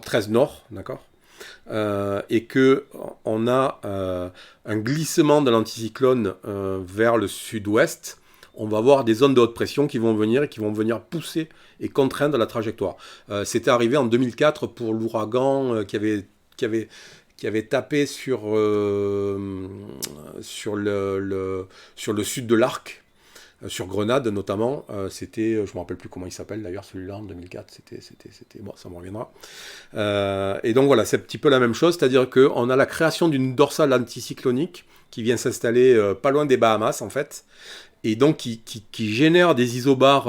13 nord, d'accord, et que on a un glissement de l'anticyclone vers le sud-ouest, on va avoir des zones de haute pression qui vont venir pousser et contraindre la trajectoire. C'était arrivé en 2004 pour l'ouragan qui avait tapé sur le sud de l'Arc, sur Grenade notamment. C'était, je ne me rappelle plus comment il s'appelle d'ailleurs, celui-là en 2004, c'était bon, ça me reviendra. Et donc voilà, c'est un petit peu la même chose, c'est-à-dire qu'on a la création d'une dorsale anticyclonique qui vient s'installer pas loin des Bahamas en fait, et donc qui génère des isobars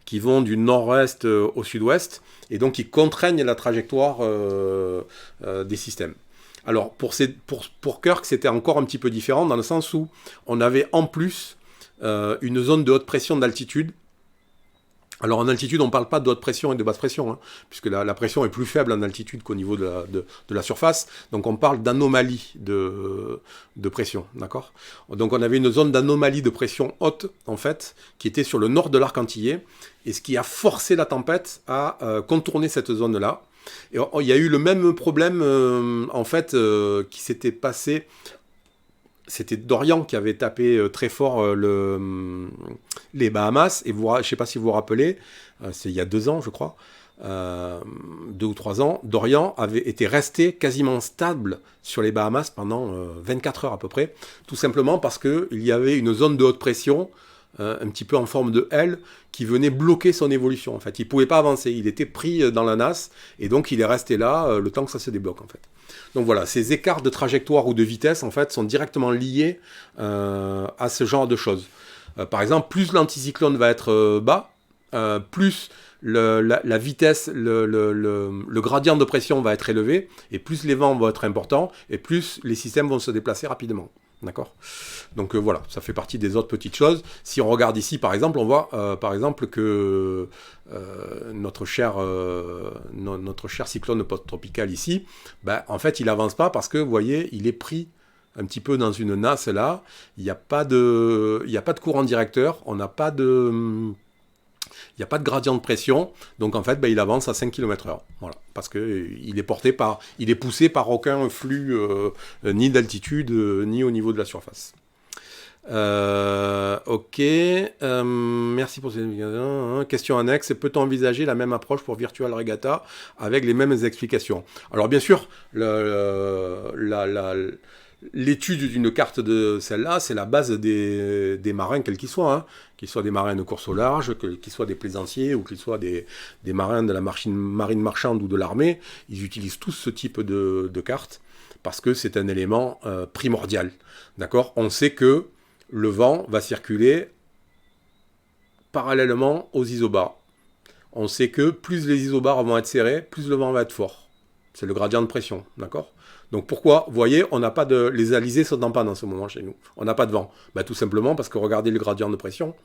qui vont du nord-est au sud-ouest, et donc qui contraignent la trajectoire des systèmes. Alors pour Kirk, c'était encore un petit peu différent, dans le sens où on avait en plus une zone de haute pression d'altitude. Alors en altitude, on ne parle pas de haute pression et de basse pression, hein, puisque la pression est plus faible en altitude qu'au niveau de la surface. Donc on parle d'anomalie de pression, d'accord ? Donc on avait une zone d'anomalie de pression haute, en fait, qui était sur le nord de l'arc antillais, et ce qui a forcé la tempête à contourner cette zone-là. Et il y a eu le même problème, en fait, qui s'était passé. C'était Dorian qui avait tapé très fort les Bahamas. Et je ne sais pas si vous vous rappelez, c'est il y a 2 ans, je crois, 2 ou 3 ans, Dorian avait été resté quasiment stable sur les Bahamas pendant 24 heures à peu près, tout simplement parce qu'il y avait une zone de haute pression, un petit peu en forme de L, qui venait bloquer son évolution. En fait, il ne pouvait pas avancer, il était pris dans la nasse, et donc il est resté là le temps que ça se débloque, en fait. Donc voilà, ces écarts de trajectoire ou de vitesse, en fait, sont directement liés à ce genre de choses. Par exemple, plus l'anticyclone va être bas, plus la vitesse, le gradient de pression va être élevé, et plus les vents vont être importants, et plus les systèmes vont se déplacer rapidement. D'accord ? Donc voilà, ça fait partie des autres petites choses. Si on regarde ici, par exemple, on voit par exemple que notre cher cyclone post-tropical ici, ben, en fait, il n'avance pas parce que, vous voyez, il est pris un petit peu dans une nasse là. Il n'y a pas de courant directeur, on n'a pas de... Il n'y a pas de gradient de pression, donc en fait, ben, il avance à 5 km/h. Voilà, parce qu'il est poussé par aucun flux, ni d'altitude, ni au niveau de la surface. Ok, merci pour cette explication. Question annexe, peut-on envisager la même approche pour Virtual Regatta avec les mêmes explications? Alors bien sûr, l'étude d'une carte de celle-là, c'est la base des marins, quels qu'ils soient, hein, qu'ils soient des marins de course au large, qu'ils soient des plaisanciers ou qu'ils soient des marins de la marine marchande ou de l'armée. Ils utilisent tous ce type de carte parce que c'est un élément primordial. D'accord ? On sait que le vent va circuler parallèlement aux isobars. On sait que plus les isobars vont être serrés, plus le vent va être fort. C'est le gradient de pression, d'accord ? Donc pourquoi, vous voyez, on n'a pas les alizés sont en panne en ce moment chez nous. On n'a pas de vent. Ben, tout simplement parce que regardez le gradient de pression,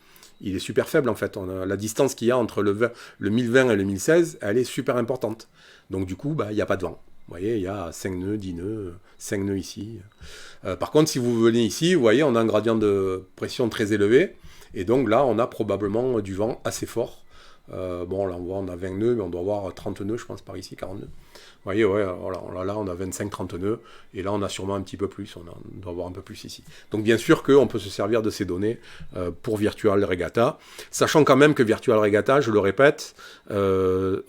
il est super faible en fait. La distance qu'il y a entre le 1020 et le 1016, elle est super importante. Donc du coup, ben, il n'y a pas de vent. Vous voyez, il y a 5 nœuds, 10 nœuds, 5 nœuds ici. Par contre, si vous venez ici, vous voyez, on a un gradient de pression très élevé. Et donc là, on a probablement du vent assez fort. Bon, là, on a 20 nœuds, mais on doit avoir 30 nœuds, je pense, par ici, 40 nœuds. Vous voyez, ouais, voilà, là on a 25-30 nœuds, et là on a sûrement un petit peu plus, doit avoir un peu plus ici. Donc bien sûr qu'on peut se servir de ces données pour Virtual Regatta, sachant quand même que Virtual Regatta, je le répète, il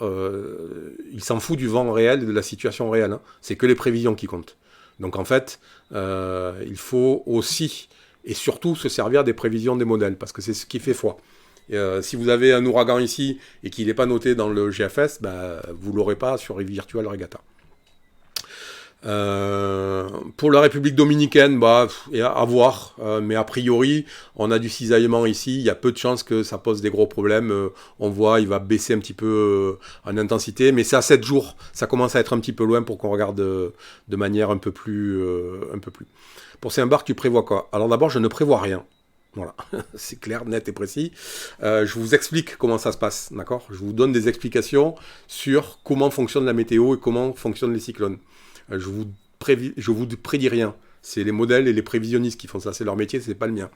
s'en fout du vent réel et de la situation réelle, hein. C'est que les prévisions qui comptent. Donc en fait, il faut aussi et surtout se servir des prévisions des modèles, parce que c'est ce qui fait foi. Si vous avez un ouragan ici et qu'il n'est pas noté dans le GFS, vous ne l'aurez pas sur Virtual Regatta. Pour la République dominicaine, à voir, mais a priori, on a du cisaillement ici, il y a peu de chances que ça pose des gros problèmes. On voit, il va baisser un petit peu en intensité, mais c'est à 7 jours, ça commence à être un petit peu loin pour qu'on regarde de manière un peu plus. Pour Saint-Barth, tu prévois quoi? Alors d'abord, je ne prévois rien. Voilà, c'est clair, net et précis. Je vous explique comment ça se passe, d'accord? Je vous donne des explications sur comment fonctionne la météo et comment fonctionnent les cyclones. Je vous prédis rien. C'est les modèles et les prévisionnistes qui font ça, c'est leur métier, c'est pas le mien.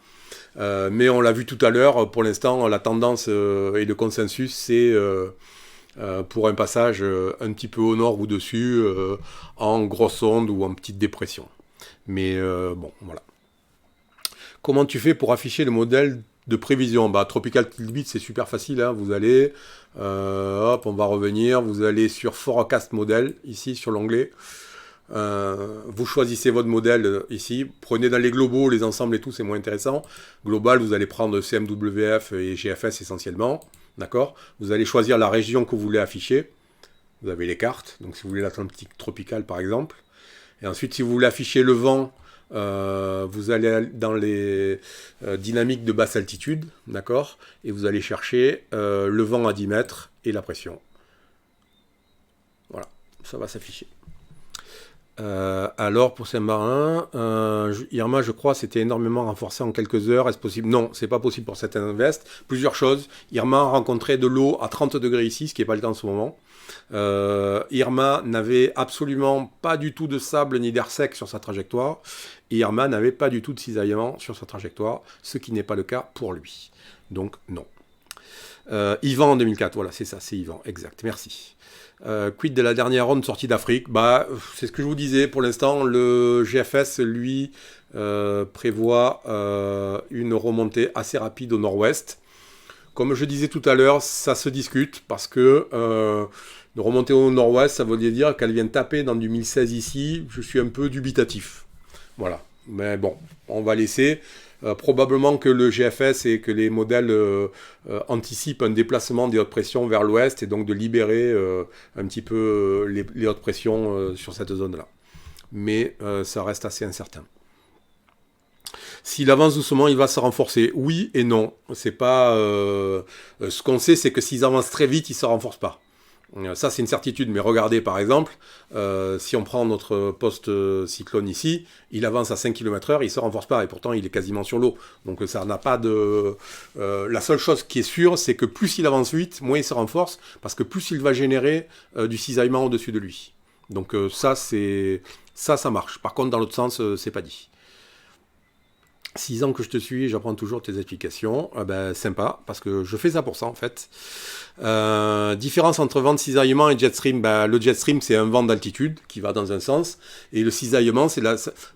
Mais on l'a vu tout à l'heure, pour l'instant, la tendance et le consensus, c'est pour un passage un petit peu au nord ou dessus, en grosse onde ou en petite dépression. Mais bon, voilà. Comment tu fais pour afficher le modèle de prévision? Tropical Tilbit, c'est super facile, hein. Vous allez, on va revenir, vous allez sur Forecast Model, ici, sur l'onglet. Vous choisissez votre modèle ici. Prenez dans les globaux, les ensembles et tout, c'est moins intéressant. Global, vous allez prendre CMWF et GFS essentiellement. D'accord? Vous allez choisir la région que vous voulez afficher. Vous avez les cartes. Donc, si vous voulez l'Atlantique tropical, par exemple. Et ensuite, si vous voulez afficher le vent, vous allez dans les dynamiques de basse altitude, d'accord, et vous allez chercher le vent à 10 mètres et la pression. Voilà, ça va s'afficher. Alors pour Saint-Marin, Irma, je crois, c'était énormément renforcé en quelques heures. Est-ce possible? Non, c'est pas possible pour cette invest. Plusieurs choses. Irma a rencontré de l'eau à 30 degrés ici, ce qui n'est pas le cas en ce moment. Irma n'avait absolument pas du tout de sable ni d'air sec sur sa trajectoire. Et Irma n'avait pas du tout de cisaillement sur sa trajectoire, ce qui n'est pas le cas pour lui. Donc non. Yvan en 2004, voilà, c'est ça, c'est Yvan, exact, merci. Quid de la dernière ronde sortie d'Afrique? C'est ce que je vous disais, pour l'instant, le GFS, lui, prévoit une remontée assez rapide au nord-ouest. Comme je disais tout à l'heure, ça se discute, parce que de remonter au nord-ouest, ça veut dire qu'elle vient taper dans du 1016 ici. Je suis un peu dubitatif. Voilà, mais bon, on va laisser. Probablement que le GFS et que les modèles anticipent un déplacement des hautes pressions vers l'ouest et donc de libérer un petit peu les hautes pressions sur cette zone-là. Mais ça reste assez incertain. S'il avance doucement, il va se renforcer. Oui et non. C'est pas. Ce qu'on sait, c'est que s'ils avancent très vite, ils ne se renforcent pas. Ça, c'est une certitude. Mais regardez, par exemple, si on prend notre post-cyclone ici, il avance à 5 km/h, il ne se renforce pas. Et pourtant, il est quasiment sur l'eau. Donc, ça n'a pas de... la seule chose qui est sûre, c'est que plus il avance vite, moins il se renforce, parce que plus il va générer du cisaillement au-dessus de lui. Donc, ça marche. Par contre, dans l'autre sens, c'est pas dit. 6 ans que je te suis, j'apprends toujours tes explications. Sympa, parce que je fais ça pour ça, en fait. Différence entre vent de cisaillement et jet stream. Le jet stream, c'est un vent d'altitude qui va dans un sens. Et le cisaillement,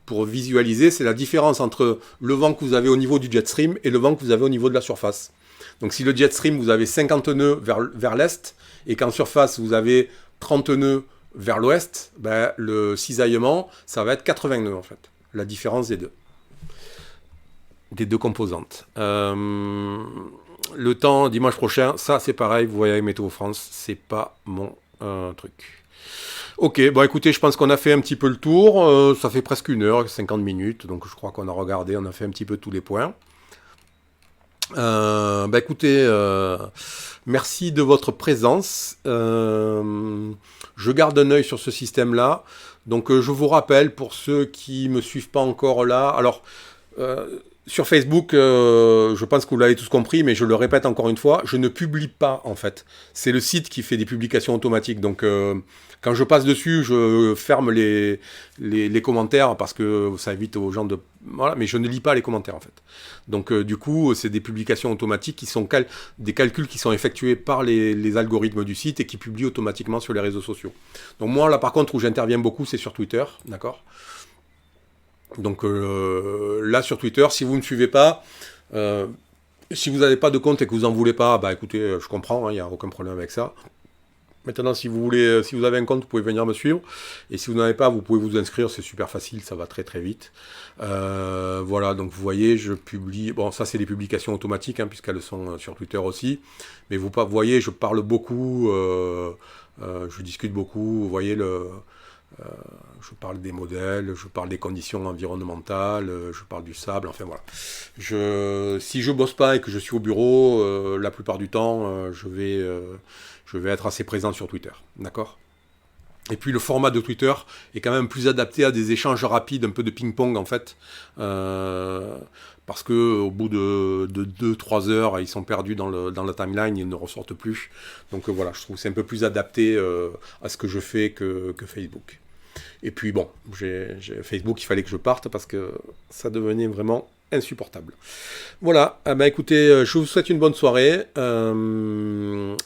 pour visualiser, c'est la différence entre le vent que vous avez au niveau du jet stream et le vent que vous avez au niveau de la surface. Donc si le jet stream, vous avez 50 nœuds vers l'est, et qu'en surface, vous avez 30 nœuds vers l'ouest, le cisaillement, ça va être 80 nœuds, en fait. La différence des deux composantes. Le temps dimanche prochain, ça c'est pareil, vous voyez avec Météo France, c'est pas mon truc. Ok, écoutez, je pense qu'on a fait un petit peu le tour, ça fait presque 1 heure, 50 minutes, donc je crois qu'on a regardé, on a fait un petit peu tous les points. Écoutez, merci de votre présence. Je garde un œil sur ce système-là, donc je vous rappelle, pour ceux qui ne me suivent pas encore là, alors... Sur Facebook, je pense que vous l'avez tous compris, mais je le répète encore une fois, je ne publie pas en fait. C'est le site qui fait des publications automatiques. Donc quand je passe dessus, je ferme les commentaires parce que ça évite aux gens de... Voilà, mais je ne lis pas les commentaires en fait. Donc du coup, c'est des publications automatiques qui sont des calculs qui sont effectués par les algorithmes du site et qui publient automatiquement sur les réseaux sociaux. Donc moi là par contre où j'interviens beaucoup, c'est sur Twitter, d'accord ? Donc là sur Twitter, si vous ne me suivez pas, si vous n'avez pas de compte et que vous en voulez pas, bah écoutez, je comprends, il n'y a aucun problème avec ça. Maintenant, si vous voulez, si vous avez un compte, vous pouvez venir me suivre. Et si vous n'en avez pas, vous pouvez vous inscrire, c'est super facile, ça va très très vite. Voilà, donc vous voyez, je publie. Bon, ça c'est des publications automatiques, hein, puisqu'elles sont sur Twitter aussi. Mais vous voyez, je parle beaucoup, je discute beaucoup. Vous voyez je parle des modèles, je parle des conditions environnementales, je parle du sable, enfin voilà. Si je bosse pas et que je suis au bureau, la plupart du temps, je vais être assez présent sur Twitter, d'accord ? Et puis le format de Twitter est quand même plus adapté à des échanges rapides, un peu de ping-pong en fait, parce que au bout de 2-3 heures, ils sont perdus dans la timeline, ils ne ressortent plus. Donc voilà, je trouve que c'est un peu plus adapté à ce que je fais que Facebook. Et puis bon, Facebook, il fallait que je parte parce que ça devenait vraiment insupportable. Voilà, écoutez, je vous souhaite une bonne soirée.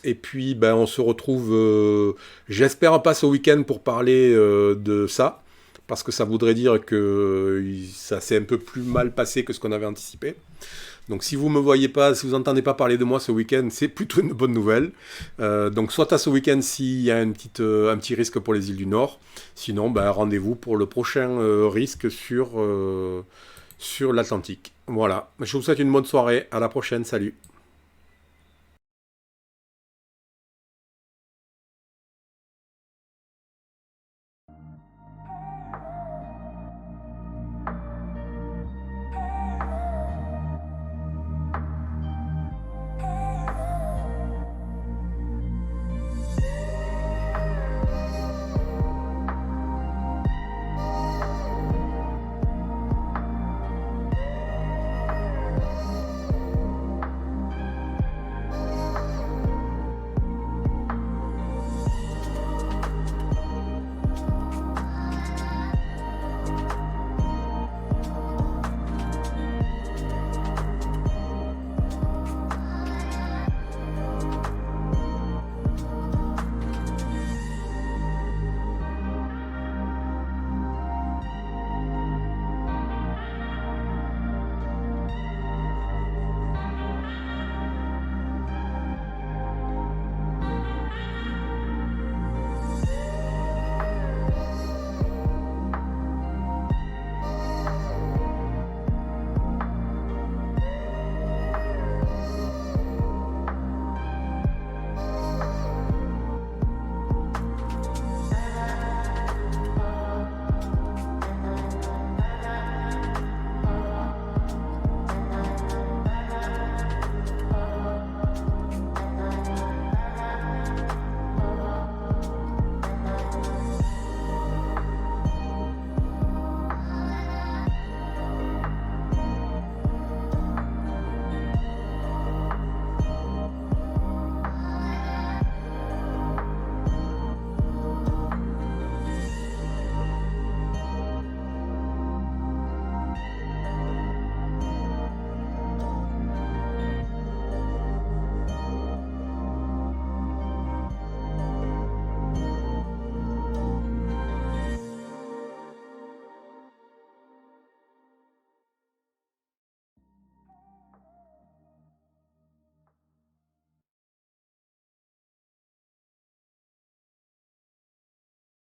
Et puis on se retrouve, j'espère pas ce week-end pour parler de ça, parce que ça voudrait dire que ça s'est un peu plus mal passé que ce qu'on avait anticipé. Donc si vous me voyez pas, si vous entendez pas parler de moi ce week-end, c'est plutôt une bonne nouvelle. Donc soit à ce week-end s'il y a un petit risque pour les îles du Nord, sinon rendez-vous pour le prochain risque sur l'Atlantique. Voilà, je vous souhaite une bonne soirée, à la prochaine, salut.